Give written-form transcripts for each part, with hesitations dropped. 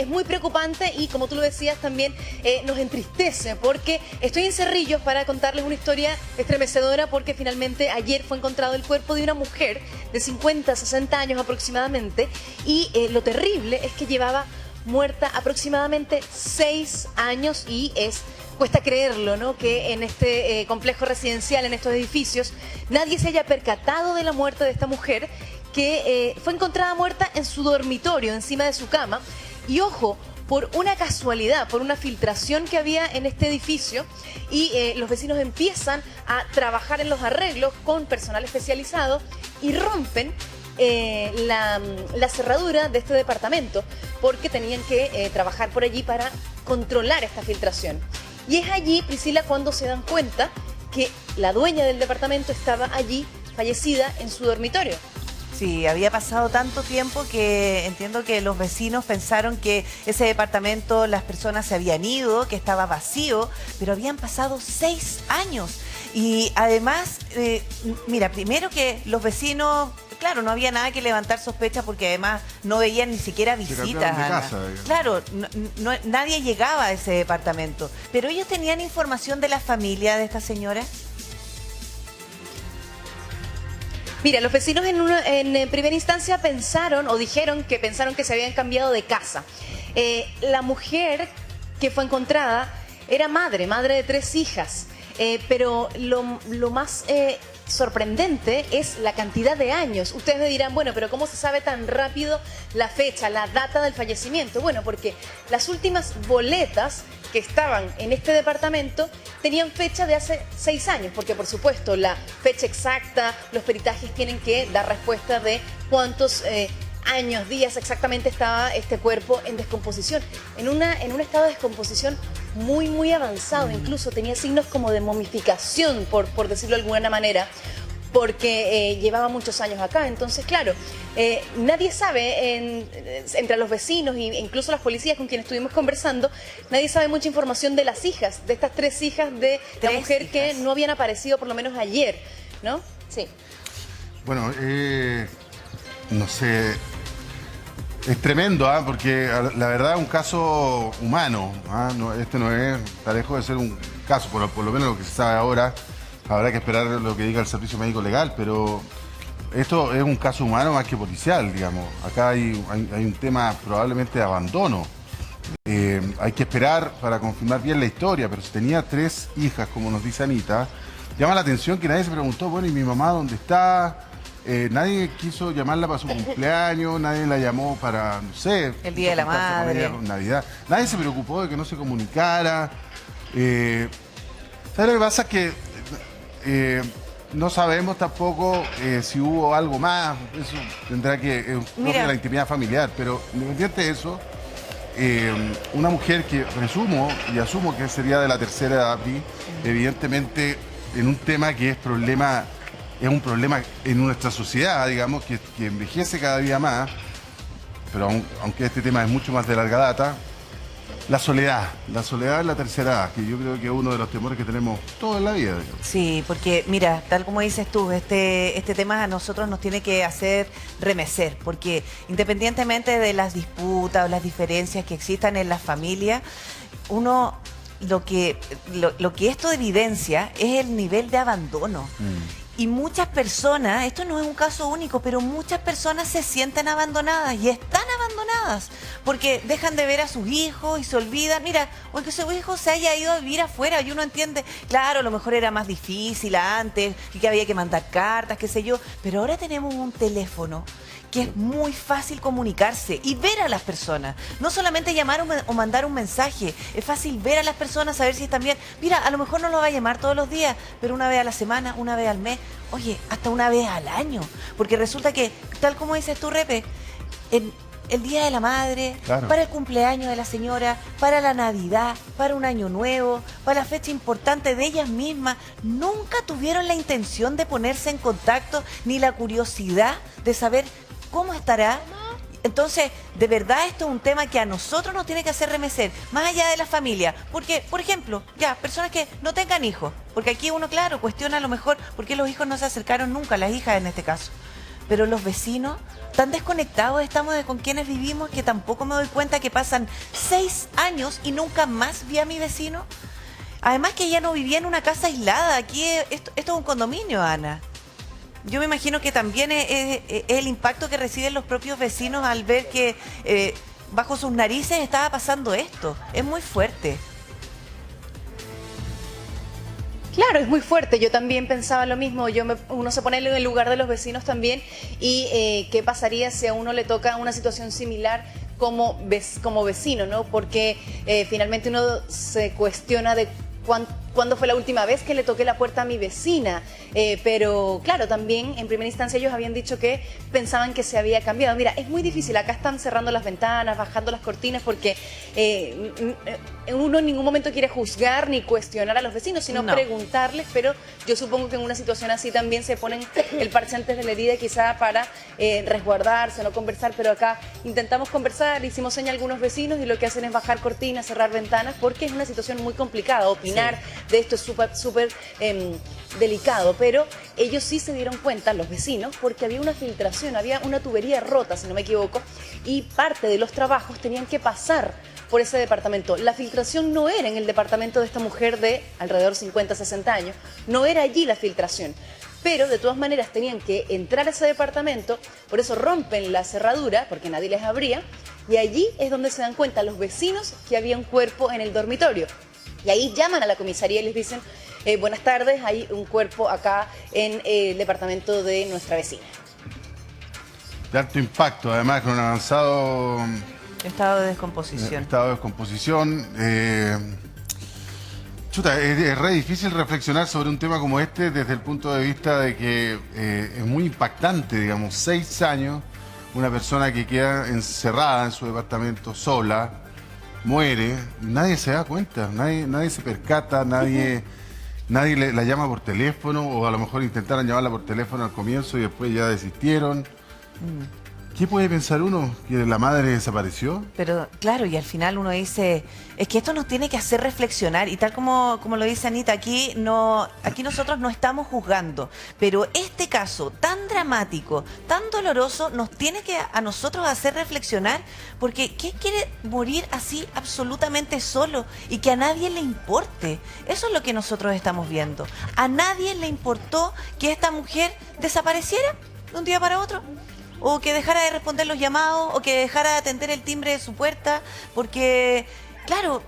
es muy preocupante y, como tú lo decías, también nos entristece, porque estoy en Cerrillos para contarles una historia estremecedora, porque finalmente ayer fue encontrado el cuerpo de una mujer de 50, 60 años aproximadamente, y lo terrible es que llevaba muerta aproximadamente 6 años y cuesta creerlo, ¿no? Que en este complejo residencial, en estos edificios, nadie se haya percatado de la muerte de esta mujer que fue encontrada muerta en su dormitorio, encima de su cama. Y ojo, por una casualidad, por una filtración que había en este edificio, y los vecinos empiezan a trabajar en los arreglos con personal especializado y rompen la cerradura de este departamento, porque tenían que trabajar por allí para controlar esta filtración. Y es allí, Priscila, cuando se dan cuenta que la dueña del departamento estaba allí, fallecida, en su dormitorio. Sí, había pasado tanto tiempo que entiendo que los vecinos pensaron que ese departamento, las personas se habían ido, que estaba vacío, pero habían pasado 6 años. Y además, mira, primero que los vecinos, claro, no había nada que levantar sospechas, porque además no veían ni siquiera visitas. Claro, nadie llegaba a ese departamento. Pero ellos tenían información de la familia de esta señora. Mira, los vecinos en primera instancia pensaron que se habían cambiado de casa. La mujer que fue encontrada era madre de 3 hijas, pero lo más sorprendente es la cantidad de años. Ustedes me dirán, bueno, pero ¿cómo se sabe tan rápido la fecha, la data del fallecimiento? Bueno, porque las últimas boletas que estaban en este departamento tenían fecha de hace 6 años, porque por supuesto la fecha exacta, los peritajes tienen que dar respuesta de cuántos años, días exactamente estaba este cuerpo en descomposición, en un estado de descomposición muy, muy avanzado. Incluso tenía signos como de momificación, por decirlo de alguna manera, porque llevaba muchos años acá. Entonces, claro, nadie sabe, entre los vecinos e incluso las policías con quienes estuvimos conversando, nadie sabe mucha información de las hijas, de estas 3 hijas de la mujer que no habían aparecido por lo menos ayer, ¿no? Sí. Bueno, no sé, es tremendo, porque la verdad es un caso humano. Este no está lejos de ser un caso, por lo menos lo que se sabe ahora. Habrá que esperar lo que diga el servicio médico legal, pero esto es un caso humano más que policial, digamos. Acá hay un tema probablemente de abandono. Hay que esperar para confirmar bien la historia, pero si tenía 3 hijas, como nos dice Anita, llama la atención que nadie se preguntó, bueno, ¿y mi mamá dónde está? Nadie quiso llamarla para su cumpleaños, nadie la llamó para, no sé... El Día de la Madre. Navidad. Nadie se preocupó de que no se comunicara. ¿Sabes lo que pasa? Es que no sabemos tampoco si hubo algo más. Eso tendrá que... la intimidad familiar, pero independiente de eso, una mujer que presumo y asumo que sería de la tercera edad, evidentemente en un tema que es un problema en nuestra sociedad, digamos, que envejece cada día más, pero aunque este tema es mucho más de larga data, la soledad en la tercera edad, que yo creo que es uno de los temores que tenemos toda la vida, digamos. Sí, porque mira, tal como dices tú, este tema a nosotros nos tiene que hacer remecer, porque independientemente de las disputas o las diferencias que existan en la familia, lo que esto evidencia es el nivel de abandono. Y muchas personas, esto no es un caso único, pero muchas personas se sienten abandonadas y están abandonadas porque dejan de ver a sus hijos y se olvidan, mira, o que su hijo se haya ido a vivir afuera y uno entiende, claro, a lo mejor era más difícil antes y que había que mandar cartas, qué sé yo, pero ahora tenemos un teléfono que es muy fácil comunicarse y ver a las personas. No solamente llamar o mandar un mensaje, es fácil ver a las personas, saber si están bien. Mira, a lo mejor no lo va a llamar todos los días, pero una vez a la semana, una vez al mes, oye, hasta una vez al año. Porque resulta que, tal como dices tú, Repe, el Día de la Madre, claro, para el cumpleaños de la señora, para la Navidad, para un año nuevo, para la fecha importante de ellas mismas, nunca tuvieron la intención de ponerse en contacto ni la curiosidad de saber cómo estará. Entonces, de verdad esto es un tema que a nosotros nos tiene que hacer remecer, más allá de la familia. Porque, por ejemplo, personas que no tengan hijos, porque aquí uno, claro, cuestiona a lo mejor por qué los hijos no se acercaron nunca, las hijas en este caso. pero los vecinos, tan desconectados estamos de con quienes vivimos que tampoco me doy cuenta que pasan 6 años y nunca más vi a mi vecino. Además que ella no vivía en una casa aislada, aquí esto es un condominio, Ana. Yo me imagino que también es el impacto que reciben los propios vecinos al ver que bajo sus narices estaba pasando esto. Es muy fuerte. Claro, es muy fuerte. Yo también pensaba lo mismo. Uno se pone en el lugar de los vecinos también y qué pasaría si a uno le toca una situación similar como vecino, ¿no? Porque finalmente uno se cuestiona de cuándo fue la última vez que le toqué la puerta a mi vecina. Pero claro, también en primera instancia ellos habían dicho que pensaban que se había cambiado. Mira, es muy difícil. Acá están cerrando las ventanas, bajando las cortinas porque uno en ningún momento quiere juzgar ni cuestionar a los vecinos, sino preguntarles, pero yo supongo que en una situación así también se ponen el parche antes de la herida quizá para resguardarse, no conversar, pero acá intentamos conversar, hicimos seña a algunos vecinos y lo que hacen es bajar cortinas, cerrar ventanas, porque es una situación muy complicada. Opinar de esto es súper delicado, pero ellos sí se dieron cuenta, los vecinos, porque había una filtración, había una tubería rota, si no me equivoco, y parte de los trabajos tenían que pasar por ese departamento. La filtración no era en el departamento de esta mujer de alrededor 50, 60 años, no era allí la filtración, pero de todas maneras tenían que entrar a ese departamento, por eso rompen la cerradura, porque nadie les abría, y allí es donde se dan cuenta los vecinos que había un cuerpo en el dormitorio. Y ahí llaman a la comisaría y les dicen, buenas tardes, hay un cuerpo acá en el departamento de nuestra vecina. De alto impacto, además con un avanzado estado de descomposición. Estado de descomposición. Es re difícil reflexionar sobre un tema como este desde el punto de vista de que es muy impactante, digamos, 6 años, una persona que queda encerrada en su departamento sola, muere, nadie se da cuenta, nadie se percata, nadie la llama por teléfono, o a lo mejor intentaron llamarla por teléfono al comienzo y después ya desistieron. ¿Qué puede pensar uno? ¿Que la madre desapareció? Pero claro, y al final uno dice, es que esto nos tiene que hacer reflexionar, y tal como lo dice Anita, aquí nosotros no estamos juzgando, pero este caso tan dramático, tan doloroso, nos tiene que a nosotros hacer reflexionar, porque ¿qué quiere morir así absolutamente solo y que a nadie le importe? Eso es lo que nosotros estamos viendo. A nadie le importó que esta mujer desapareciera de un día para otro, o que dejara de responder los llamados, o que dejara de atender el timbre de su puerta, porque, claro,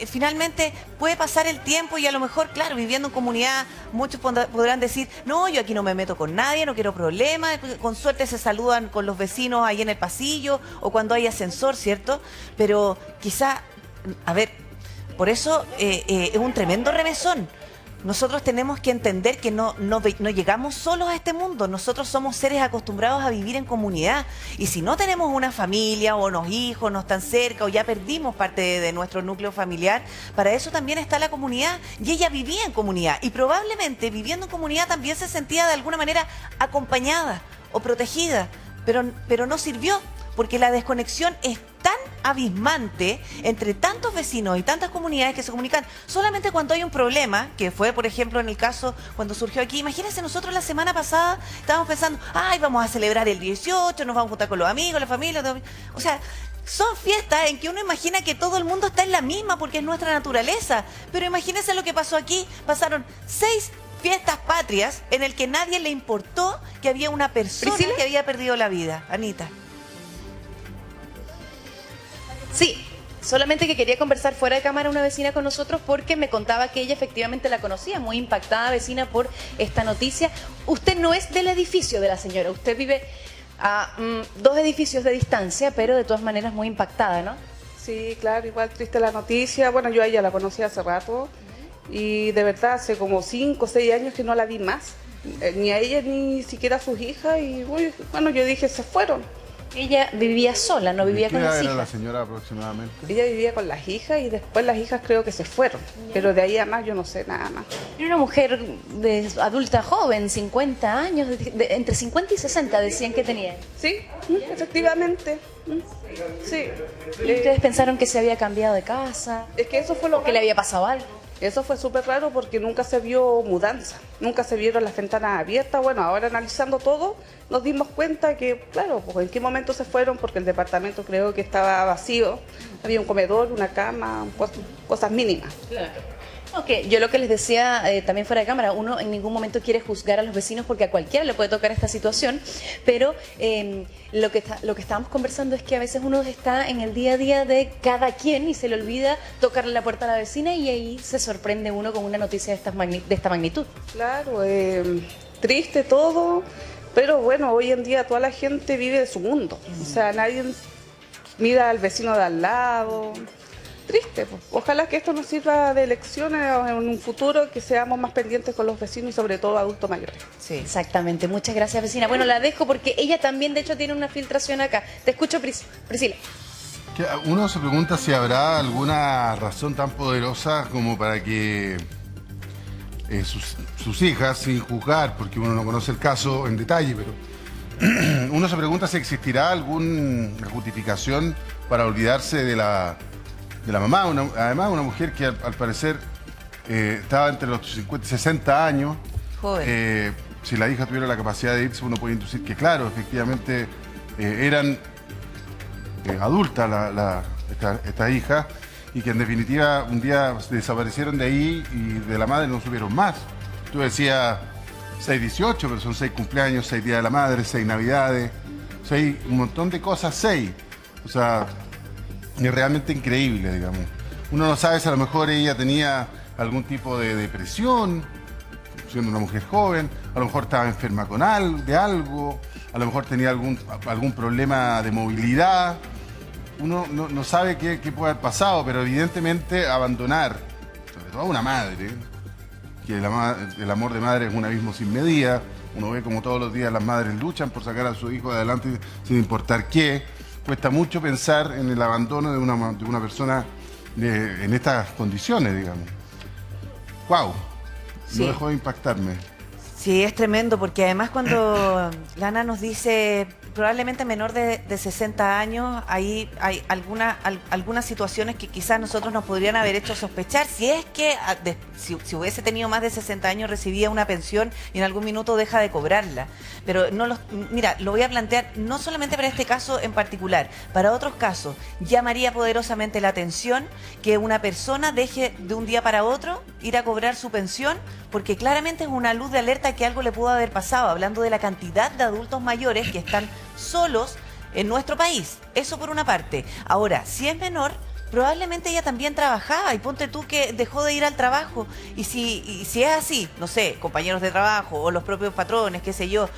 finalmente puede pasar el tiempo y a lo mejor, claro, viviendo en comunidad, muchos podrán decir, no, yo aquí no me meto con nadie, no quiero problemas, con suerte se saludan con los vecinos ahí en el pasillo, o cuando hay ascensor, ¿cierto? Pero quizá, a ver, por eso es un tremendo remesón. Nosotros tenemos que entender que no llegamos solos a este mundo. Nosotros somos seres acostumbrados a vivir en comunidad. Y si no tenemos una familia o unos hijos, no están cerca o ya perdimos parte de nuestro núcleo familiar, para eso también está la comunidad. Y ella vivía en comunidad. Y probablemente viviendo en comunidad también se sentía de alguna manera acompañada o protegida. Pero no sirvió, porque la desconexión es tan abismante entre tantos vecinos y tantas comunidades que se comunican solamente cuando hay un problema, que fue, por ejemplo, en el caso cuando surgió aquí. Imagínense, nosotros la semana pasada estábamos pensando, ay, vamos a celebrar el 18, nos vamos a juntar con los amigos, la familia, todo. O sea, son fiestas en que uno imagina que todo el mundo está en la misma porque es nuestra naturaleza. Pero imagínense lo que pasó aquí. Pasaron 6 fiestas patrias en el que nadie le importó que había una persona que había perdido la vida. Anita. Sí, solamente que quería conversar fuera de cámara una vecina con nosotros porque me contaba que ella efectivamente la conocía, muy impactada vecina por esta noticia. Usted no es del edificio de la señora, usted vive a 2 edificios de distancia, pero de todas maneras muy impactada, ¿no? Sí, claro, igual triste la noticia. Bueno, yo a ella la conocí hace rato y de verdad hace como 5 o 6 años que no la vi más, ni a ella ni siquiera a sus hijas, y bueno, yo dije, se fueron. Ella vivía sola, no vivía con las hijas. ¿Qué edad era la señora aproximadamente? Ella vivía con las hijas y después las hijas creo que se fueron, pero de ahí a más yo no sé nada más. Era una mujer adulta joven, 50 años, entre 50 y 60 decían que tenía. Sí, efectivamente. Sí. ¿Y ustedes pensaron que se había cambiado de casa? Es que eso fue lo que le había pasado algo. Eso fue súper raro porque nunca se vio mudanza, nunca se vieron las ventanas abiertas. Bueno, ahora analizando todo, nos dimos cuenta que, claro, pues en qué momento se fueron, porque el departamento creo que estaba vacío. Había un comedor, una cama, cosas mínimas. Ok, yo lo que les decía también fuera de cámara, uno en ningún momento quiere juzgar a los vecinos porque a cualquiera le puede tocar esta situación, pero lo que estábamos conversando es que a veces uno está en el día a día de cada quien y se le olvida tocarle la puerta a la vecina y ahí se sorprende uno con una noticia de esta magnitud. Claro, triste todo, pero bueno, hoy en día toda la gente vive de su mundo. O sea, nadie mira al vecino de al lado. Triste, pues. Ojalá que esto nos sirva de lección en un futuro, que seamos más pendientes con los vecinos y sobre todo adultos mayores. Sí, exactamente. Muchas gracias, vecina. Bueno, la dejo porque ella también, de hecho, tiene una filtración acá. Te escucho, Priscila. Uno se pregunta si habrá alguna razón tan poderosa como para que sus hijas, sin juzgar, porque uno no conoce el caso en detalle, pero uno se pregunta si existirá alguna justificación para olvidarse de la mamá, además una mujer que al parecer estaba entre los 50 y 60 años. Joven. Si la hija tuviera la capacidad de irse, uno puede intuir que, claro, efectivamente eran adultas esta hija, y que en definitiva un día desaparecieron de ahí y de la madre no supieron más. Tú decías 6/18, pero son 6 cumpleaños, 6 días de la madre, 6 navidades, 6, un montón de cosas, 6. O sea, es realmente increíble, digamos. Uno no sabe si a lo mejor ella tenía algún tipo de depresión, siendo una mujer joven, a lo mejor estaba enferma de algo, a lo mejor tenía algún problema de movilidad. Uno no sabe qué puede haber pasado, pero evidentemente abandonar, sobre todo a una madre, que el amor de madre es un abismo sin medida. Uno ve como todos los días las madres luchan por sacar a su hijo adelante sin importar qué. Cuesta mucho pensar en el abandono de una persona en estas condiciones, digamos. ¡Wow! Sí. No dejó de impactarme. Sí, es tremendo, porque además cuando Lana nos dice probablemente menor de 60 años, ahí hay algunas situaciones que quizás nosotros nos podrían haber hecho sospechar, si es que si hubiese tenido más de 60 años recibía una pensión y en algún minuto deja de cobrarla. Pero mira, lo voy a plantear no solamente para este caso en particular, para otros casos. Llamaría poderosamente la atención que una persona deje de un día para otro ir a cobrar su pensión, porque claramente es una luz de alerta que algo le pudo haber pasado, hablando de la cantidad de adultos mayores que están solos en nuestro país. Eso por una parte. Ahora, si es menor, probablemente ella también trabajaba, y ponte tú que dejó de ir al trabajo. Y si es así, no sé, compañeros de trabajo o los propios patrones, qué sé yo,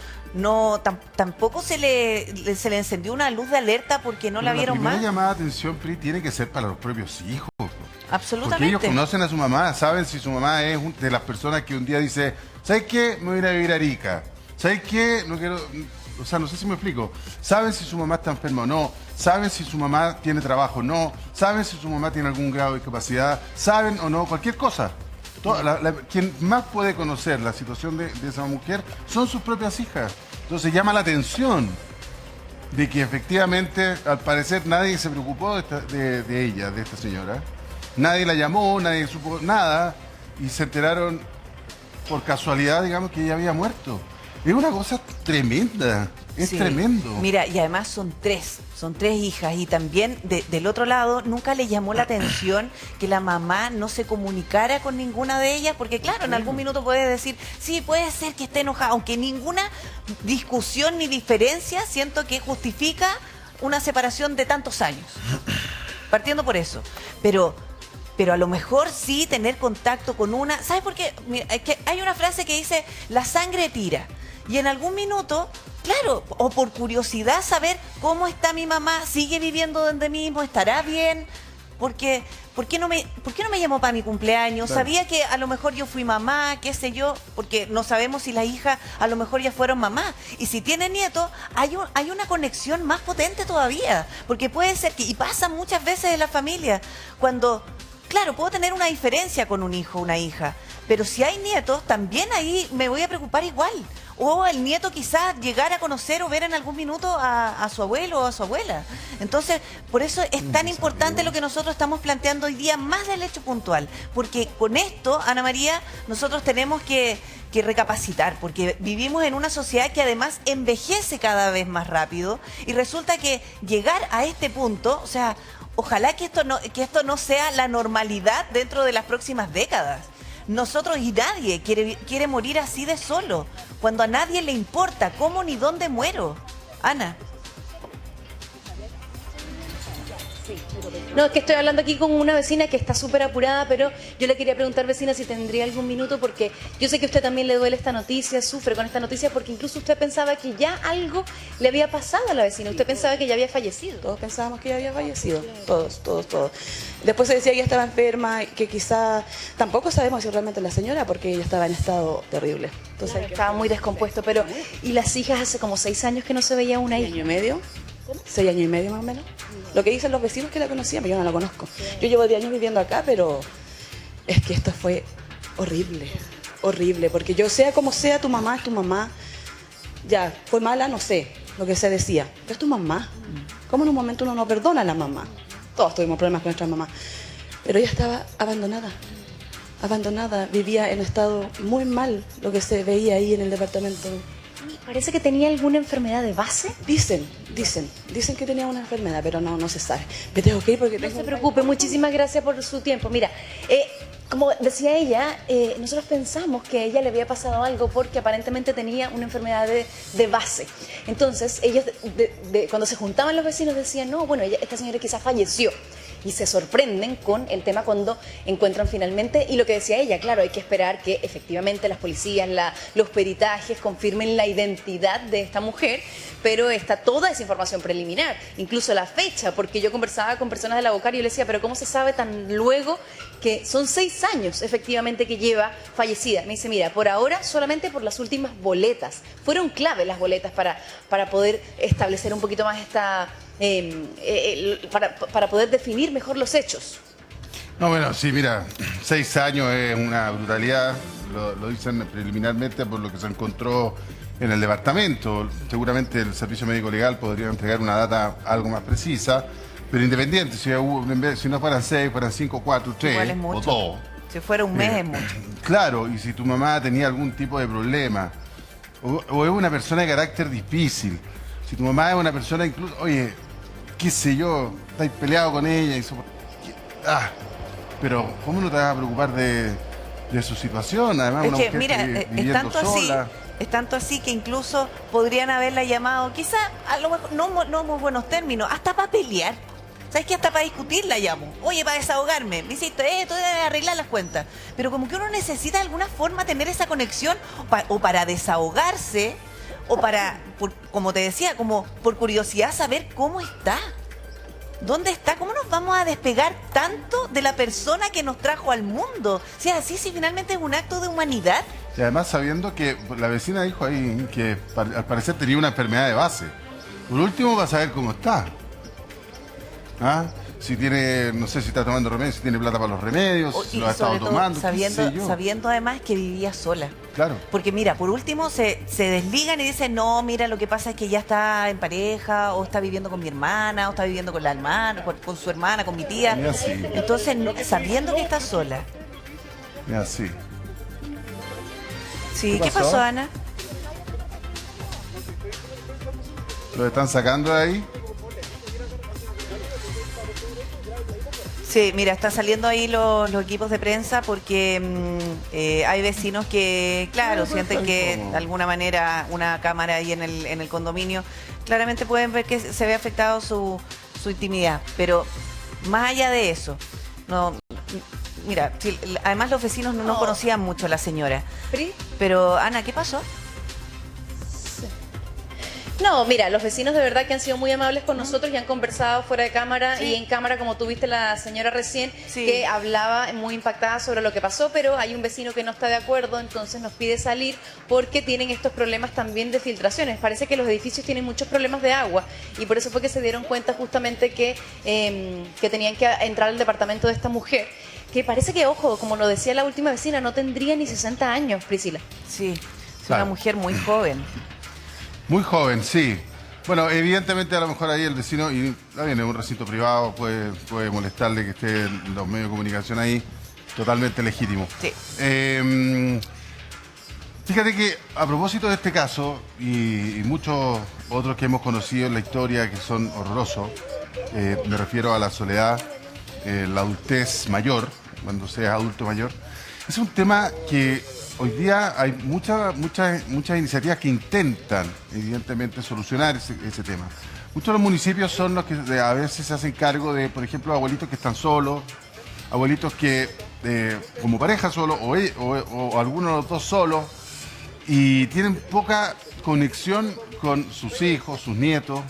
tampoco se le encendió una luz de alerta porque no la vieron más. La primera llamada de atención, Pri, tiene que ser para los propios hijos. Absolutamente. Porque ellos conocen a su mamá, saben si su mamá es de las personas que un día dice, ¿sabes qué? Me voy a ir a vivir a Arica. ¿Sabes qué? No quiero... O sea, no sé si me explico. Saben si su mamá está enferma o no. Saben si su mamá tiene trabajo o no. Saben si su mamá tiene algún grado de discapacidad. Saben o no, cualquier cosa. Quien más puede conocer la situación de esa mujer son sus propias hijas. Entonces llama la atención de que efectivamente, al parecer, nadie se preocupó de ella, de esta señora. Nadie la llamó, nadie supo nada. Y se enteraron por casualidad, digamos, que ella había muerto. Es una cosa tremenda, es tremendo. Mira, y además son tres hijas, y también del otro lado nunca le llamó la atención que la mamá no se comunicara con ninguna de ellas, porque claro, en algún minuto puedes decir, sí, puede ser que esté enojada, aunque ninguna discusión ni diferencia siento que justifica una separación de tantos años. Partiendo por eso, pero a lo mejor sí tener contacto con una... ¿Sabes por qué? Mira, es que hay una frase que dice, la sangre tira. Y en algún minuto, claro, o por curiosidad saber cómo está mi mamá, sigue viviendo donde mismo, estará bien. Porque, ¿por qué no me llamó para mi cumpleaños? Claro. Sabía que a lo mejor yo fui mamá, qué sé yo, porque no sabemos si las hijas a lo mejor ya fueron mamá. Y si tienen nietos, hay una conexión más potente todavía. Porque puede ser que, y pasa muchas veces en la familia, cuando... Claro, puedo tener una diferencia con un hijo o una hija, pero si hay nietos, también ahí me voy a preocupar igual. o el nieto quizás llegar a conocer o ver en algún minuto a su abuelo o a su abuela. Entonces, por eso es tan importante lo que nosotros estamos planteando hoy día, más del hecho puntual, porque con esto, Ana María, nosotros tenemos que recapacitar, porque vivimos en una sociedad que además envejece cada vez más rápido y resulta que llegar a este punto, o sea, ojalá que esto no sea la normalidad dentro de las próximas décadas. Nosotros y nadie quiere morir así de solo, cuando a nadie le importa cómo ni dónde muero. Ana. No, es que estoy hablando aquí con una vecina que está súper apurada, pero yo le quería preguntar, vecina, si tendría algún minuto, porque yo sé que a usted también le duele esta noticia, sufre con esta noticia, porque incluso usted pensaba que ya algo le había pasado a la vecina, usted pensaba que ya había fallecido. Todos pensábamos que ella había fallecido, todos. Después se decía que ella estaba enferma, que quizá tampoco sabemos si realmente la señora, porque ella estaba en estado terrible. Entonces, Claro, estaba muy descompuesto, pero ¿y las hijas hace como 6 años que no se veía una 6 hija? años y medio. 6 años y medio más o menos. Lo que dicen los vecinos que la conocían, pero yo no la conozco. Yo llevo 10 años viviendo acá, pero es que esto fue horrible, porque yo sea como sea, tu mamá es tu mamá. Ya, fue mala, no sé, lo que se decía, pero es tu mamá. ¿Cómo en un momento uno no perdona a la mamá? Todos tuvimos problemas con nuestra mamá, pero ella estaba abandonada, vivía en estado muy mal, lo que se veía ahí en el departamento. Parece que tenía alguna enfermedad de base. Dicen que tenía una enfermedad, pero no se sabe. Me tengo que ir porque No se preocupe, muchísimas gracias por su tiempo. Mira, como decía ella, nosotros pensamos que a ella le había pasado algo porque aparentemente tenía una enfermedad de base. Entonces, ellos, cuando se juntaban los vecinos, decían, no, bueno, esta señora quizás falleció. Y se sorprenden con el tema cuando encuentran finalmente, y lo que decía ella, claro, hay que esperar que efectivamente las policías, los peritajes confirmen la identidad de esta mujer, pero está toda esa información preliminar, incluso la fecha, porque yo conversaba con personas de la Bocar y yo le decía, pero ¿cómo se sabe tan luego que son 6 años efectivamente que lleva fallecida? Me dice, mira, por ahora solamente por las últimas boletas, fueron clave las boletas para poder establecer un poquito más esta... para poder definir mejor los hechos. No, bueno, sí, mira, 6 años es una brutalidad, lo dicen preliminarmente por lo que se encontró en el departamento. Seguramente el Servicio Médico Legal podría entregar una data algo más precisa, pero independiente, si no fueran 6, fueran 5, 4, 3 o 2. Si fuera un mes es mucho. Claro, y si tu mamá tenía algún tipo de problema, o es una persona de carácter difícil, si tu mamá es una persona incluso, oye, qué sé yo, estáis peleado con ella, pero ¿cómo no te vas a preocupar de su situación? Además, Es una que, mujer mira, que viviendo sola. es tanto así que incluso podrían haberla llamado, quizá, a lo mejor, no muy buenos términos, hasta para pelear. ¿Sabes qué? Hasta para discutir la llamo. Oye, para desahogarme. Me dice, tú debes arreglar las cuentas. Pero como que uno necesita de alguna forma tener esa conexión o para desahogarse o para, como te decía, como por curiosidad saber cómo está. ¿Dónde está? ¿Cómo nos vamos a despegar tanto de la persona que nos trajo al mundo? O sea, así si finalmente es un acto de humanidad. Y además sabiendo que la vecina dijo ahí que al parecer tenía una enfermedad de base. Por último, va a saber cómo está. ¿Ah? Si tiene, no sé si está tomando remedios, si tiene plata para los remedios, si lo ha estado tomando. Sabiendo además que vivía sola. Claro. Porque mira, por último se desligan y dicen, no, mira, lo que pasa es que ya está en pareja, o está viviendo con mi hermana, o está viviendo con la hermana, con su hermana, con mi tía. Mira, sí. Entonces, sabiendo que está sola. Mira, sí. Sí, ¿qué pasó, Ana? ¿Lo están sacando de ahí? Sí, mira, están saliendo ahí los equipos de prensa porque hay vecinos que, claro, sienten que de alguna manera una cámara ahí en el condominio, claramente pueden ver que se ve afectado su intimidad. Pero más allá de eso, no, mira, además los vecinos no conocían mucho a la señora. Pero, Ana, ¿qué pasó? No, mira, los vecinos de verdad que han sido muy amables con nosotros y han conversado fuera de cámara y en cámara, como tuviste la señora recién, que hablaba muy impactada sobre lo que pasó, pero hay un vecino que no está de acuerdo, entonces nos pide salir porque tienen estos problemas también de filtraciones. Parece que los edificios tienen muchos problemas de agua y por eso fue que se dieron cuenta justamente que tenían que entrar al departamento de esta mujer, que parece que, ojo, como lo decía la última vecina, no tendría ni 60 años, Priscila. Sí. Claro. Una mujer muy joven. Muy joven, sí. Bueno, evidentemente a lo mejor ahí el vecino, y está bien, es un recinto privado, puede molestarle que estén los medios de comunicación ahí, totalmente legítimo. Sí. Fíjate que a propósito de este caso, y muchos otros que hemos conocido en la historia que son horrorosos, me refiero a la soledad, la adultez mayor, cuando seas adulto mayor, es un tema que hoy día hay muchas iniciativas que intentan, evidentemente, solucionar ese tema. Muchos de los municipios son los que a veces se hacen cargo de, por ejemplo, abuelitos que están solos, abuelitos que, como pareja solo, o algunos de los dos solos, y tienen poca conexión con sus hijos, sus nietos,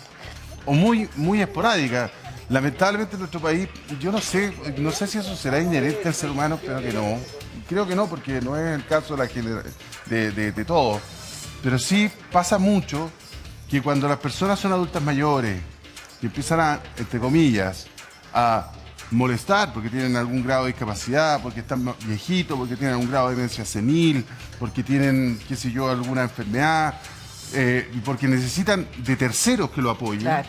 o muy esporádica. Lamentablemente en nuestro país, yo no sé si eso será inherente al ser humano, pero que no. Creo que no, porque no es el caso de todos. Pero sí pasa mucho que cuando las personas son adultas mayores, que empiezan a, entre comillas, a molestar porque tienen algún grado de discapacidad, porque están viejitos, porque tienen algún grado de demencia senil, porque tienen, qué sé yo, alguna enfermedad, y porque necesitan de terceros que lo apoyen, Claro.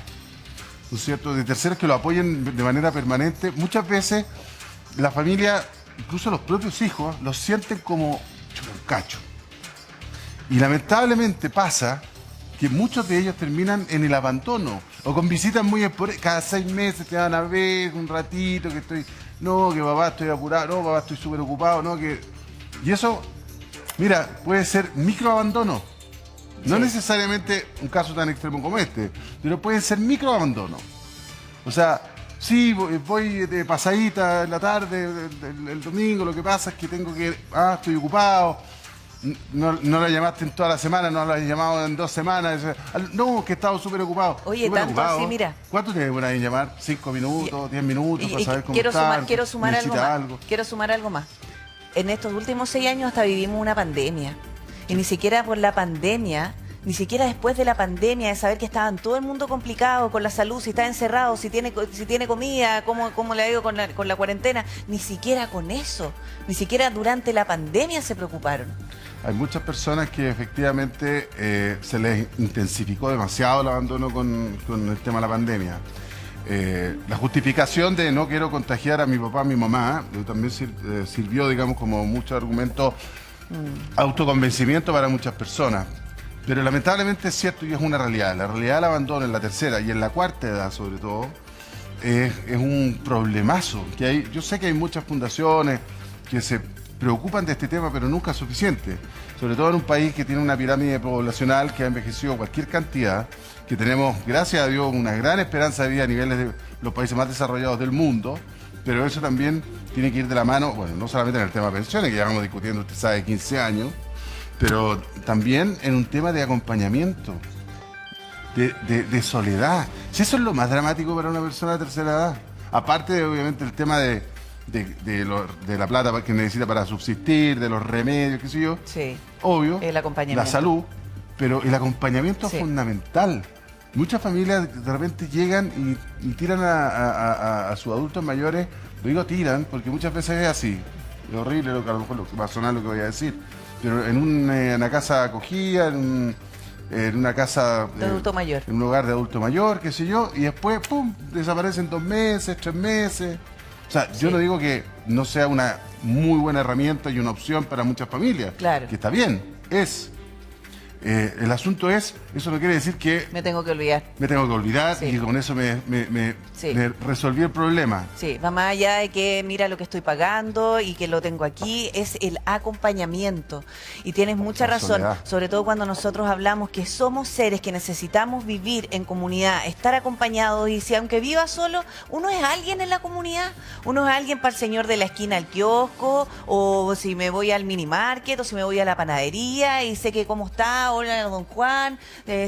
¿no es cierto? De terceros que lo apoyen de manera permanente. Muchas veces la familia, incluso los propios hijos, los sienten como un cacho. Y lamentablemente pasa que muchos de ellos terminan en el abandono o con visitas muy esporádicas. Cada 6 meses te van a ver un ratito que que papá estoy apurado, no, papá estoy súper ocupado, no, que... Y eso, mira, puede ser microabandono. No Sí. necesariamente un caso tan extremo como este, pero puede ser microabandono. O sea, sí, voy de pasadita en la tarde, el domingo, lo que pasa es que tengo que... estoy ocupado. No la llamaste en toda la semana, no la has llamado en 2 semanas. No, que he estado súper ocupado. Oye, Súper tanto así, mira. ¿Cuánto te demoras en llamar? ¿5 minutos, 10 minutos para saber cómo quiero estás? quiero sumar algo ¿Necesitas más. Quiero sumar algo más. En estos últimos 6 años hasta vivimos una pandemia. Y ni siquiera por la pandemia, ni siquiera después de la pandemia, de saber que estaban todo el mundo complicado con la salud, si está encerrado, si tiene comida, cómo le ha ido con la cuarentena, ni siquiera con eso, ni siquiera durante la pandemia se preocuparon. Hay muchas personas que efectivamente se les intensificó demasiado el abandono con el tema de la pandemia. La justificación de no quiero contagiar a mi papá, a mi mamá, también sirvió, digamos, como mucho argumento, autoconvencimiento para muchas personas. Pero lamentablemente es cierto y es una realidad. La realidad del abandono en la tercera y en la cuarta edad, sobre todo, es un problemazo. Yo sé que hay muchas fundaciones que se preocupan de este tema, pero nunca es suficiente. Sobre todo en un país que tiene una pirámide poblacional que ha envejecido cualquier cantidad, que tenemos, gracias a Dios, una gran esperanza de vida a niveles de los países más desarrollados del mundo, pero eso también tiene que ir de la mano, bueno, no solamente en el tema de pensiones, que ya vamos discutiendo, usted sabe, 15 años, pero también en un tema de acompañamiento, de soledad. Si eso es lo más dramático para una persona de tercera edad, aparte de, obviamente, el tema de la plata que necesita para subsistir, de los remedios, qué sé yo, Sí. obvio, El acompañamiento. la salud, pero el acompañamiento Sí. es fundamental. Muchas familias de repente llegan y tiran a sus adultos mayores, lo digo tiran, porque muchas veces es así, es horrible, a lo mejor va a sonar lo que voy a decir, pero en una casa acogida, en una casa... De adulto mayor. En un hogar de adulto mayor, qué sé yo, y después, ¡pum!, desaparecen 2 meses, 3 meses. O sea, yo no digo que no sea una muy buena herramienta y una opción para muchas familias. Claro. Que está bien, es. El asunto es, eso no quiere decir que Me tengo que olvidar. me tengo que olvidar Sí. y con eso me Sí. resolví el problema. Sí, va más allá de que mira lo que estoy pagando y que lo tengo aquí, es el acompañamiento. Y tienes mucha La razón, soledad. sobre todo cuando nosotros hablamos que somos seres que necesitamos vivir en comunidad, estar acompañados, y si aunque viva solo, uno es alguien en la comunidad, uno es alguien para el señor de la esquina al kiosco, o si me voy al mini market, o si me voy a la panadería y sé que cómo está, hola don Juan,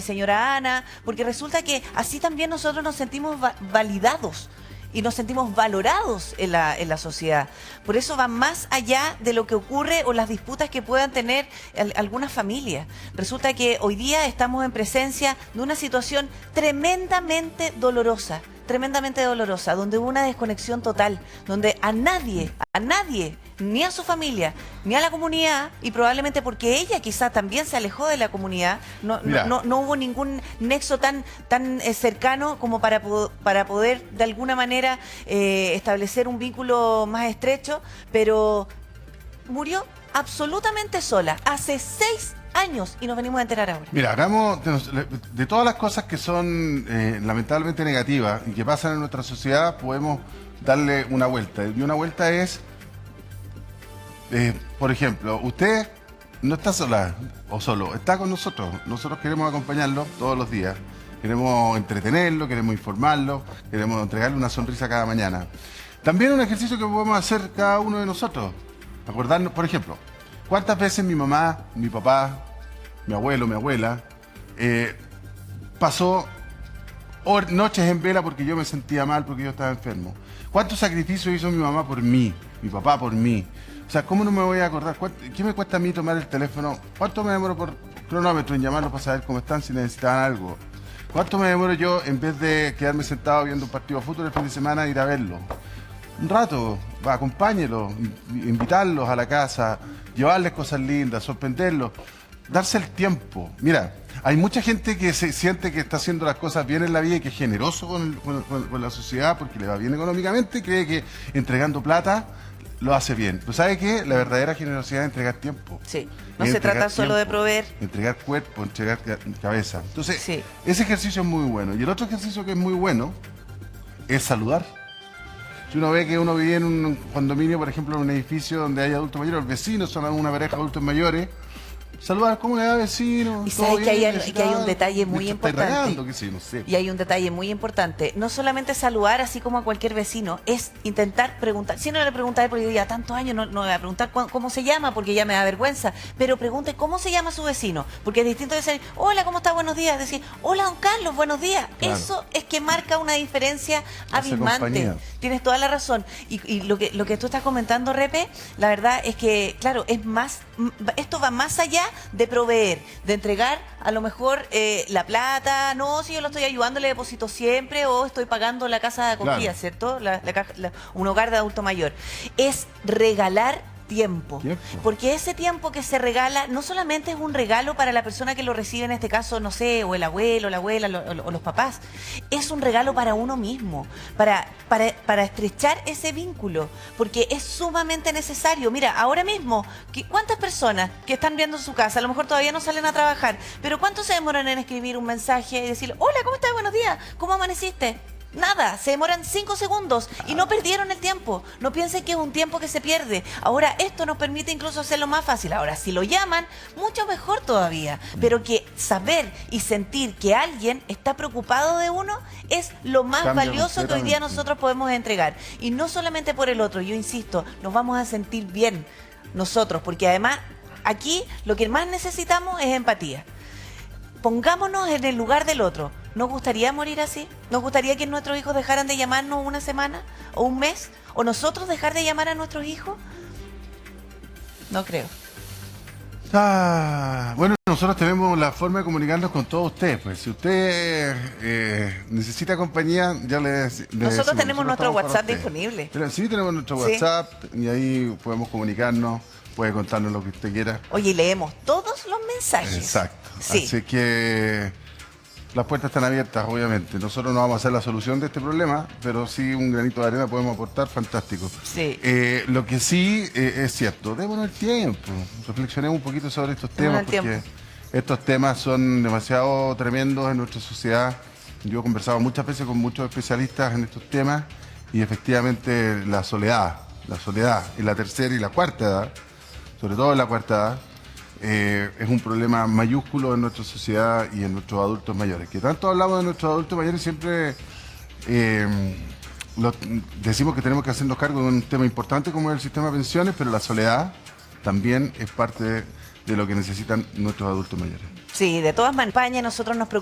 señora Ana, porque resulta que así también nosotros nos sentimos validados y nos sentimos valorados en la sociedad. Por eso va más allá de lo que ocurre o las disputas que puedan tener algunas familias. Resulta que hoy día estamos en presencia de una situación tremendamente dolorosa, tremendamente dolorosa, donde hubo una desconexión total, donde a nadie, ni a su familia, ni a la comunidad, y probablemente porque ella quizá también se alejó de la comunidad, no hubo ningún nexo tan cercano como para poder de alguna manera establecer un vínculo más estrecho, pero murió absolutamente sola, hace 6 años, y nos venimos a enterar ahora. Mira, hagamos de todas las cosas que son lamentablemente negativas y que pasan en nuestra sociedad, podemos darle una vuelta. Y una vuelta es, por ejemplo, usted no está sola o solo, está con nosotros. Nosotros queremos acompañarlo todos los días. Queremos entretenerlo, queremos informarlo, queremos entregarle una sonrisa cada mañana. También un ejercicio que podemos hacer cada uno de nosotros. Acordarnos, por ejemplo, ¿cuántas veces mi mamá, mi papá, mi abuelo, mi abuela, pasó noches en vela porque yo me sentía mal, porque yo estaba enfermo? ¿Cuántos sacrificios hizo mi mamá por mí, mi papá por mí? O sea, ¿cómo no me voy a acordar? ¿Qué me cuesta a mí tomar el teléfono? ¿Cuánto me demoro por cronómetro en llamarlos para saber cómo están, si necesitaban algo? ¿Cuánto me demoro yo, en vez de quedarme sentado viendo un partido de fútbol el fin de semana, ir a verlo? Un rato, acompáñelos, invitarlos a la casa, llevarles cosas lindas, sorprenderlos, darse el tiempo. Mira, hay mucha gente que se siente que está haciendo las cosas bien en la vida y que es generoso con la sociedad porque le va bien económicamente y cree que entregando plata lo hace bien. Pero ¿sabe qué? La verdadera generosidad es entregar tiempo. Sí, no se trata solo de proveer. Entregar cuerpo, entregar cabeza. Entonces, sí, ese ejercicio es muy bueno. Y el otro ejercicio que es muy bueno es saludar. Si uno ve que uno vive en un condominio, por ejemplo, en un edificio donde hay adultos mayores, los vecinos son una pareja de adultos mayores, saludar, ¿cómo le va, vecino? Y sabes que hay un detalle muy importante. No sé. Y hay un detalle muy importante. No solamente saludar así como a cualquier vecino, es intentar preguntar. Si no le pregunta a él, porque ya tantos años no le voy a preguntar cómo se llama, porque ya me da vergüenza, pero pregunte cómo se llama su vecino, porque es distinto decir, hola, ¿cómo está? Buenos días. Decir, hola, don Carlos, buenos días. Claro. Eso es que marca una diferencia abismante. Tienes toda la razón. Y lo que tú estás comentando, Repe, la verdad es que, claro, esto va más allá de proveer, de entregar a lo mejor la plata, no, si yo lo estoy ayudando, le deposito siempre, o estoy pagando la casa de acogida, ¿cierto? Un hogar de adulto mayor. Es regalar tiempo, porque ese tiempo que se regala no solamente es un regalo para la persona que lo recibe, en este caso, no sé, o el abuelo, la abuela, o los papás, es un regalo para uno mismo, para estrechar ese vínculo, porque es sumamente necesario. Mira, ahora mismo, ¿cuántas personas que están viendo su casa, a lo mejor todavía no salen a trabajar, pero cuánto se demoran en escribir un mensaje y decir, hola, ¿cómo estás? Buenos días, ¿cómo amaneciste? Nada, se demoran 5 segundos y no perdieron el tiempo. No piensen que es un tiempo que se pierde. Ahora, esto nos permite incluso hacerlo más fácil. Ahora, si lo llaman, mucho mejor todavía. Pero que saber y sentir que alguien está preocupado de uno es lo más valioso que hoy día nosotros podemos entregar. Y no solamente por el otro, yo insisto, nos vamos a sentir bien nosotros, porque además aquí lo que más necesitamos es empatía. Pongámonos en el lugar del otro. ¿Nos gustaría morir así? ¿Nos gustaría que nuestros hijos dejaran de llamarnos una semana o un mes? ¿O nosotros dejar de llamar a nuestros hijos? No creo. Bueno, nosotros tenemos la forma de comunicarnos con todos ustedes. Pues si usted necesita compañía, ya nosotros tenemos nuestro WhatsApp disponible. Sí, tenemos nuestro WhatsApp y ahí podemos comunicarnos. Puede contarnos lo que usted quiera. Oye, leemos todos los mensajes. Exacto. Sí. Así que las puertas están abiertas, obviamente. Nosotros no vamos a hacer la solución de este problema, pero sí un granito de arena podemos aportar, fantástico. Sí. Lo que sí es cierto, démonos el tiempo. Reflexionemos un poquito sobre estos temas, porque estos temas son demasiado tremendos en nuestra sociedad. Yo he conversado muchas veces con muchos especialistas en estos temas y efectivamente la soledad en la tercera y la cuarta edad, sobre todo en la cuarta edad, es un problema mayúsculo en nuestra sociedad y en nuestros adultos mayores. Que tanto hablamos de nuestros adultos mayores, siempre decimos que tenemos que hacernos cargo de un tema importante como es el sistema de pensiones, pero la soledad también es parte de lo que necesitan nuestros adultos mayores. Sí, de todas maneras, nosotros nos preocupamos.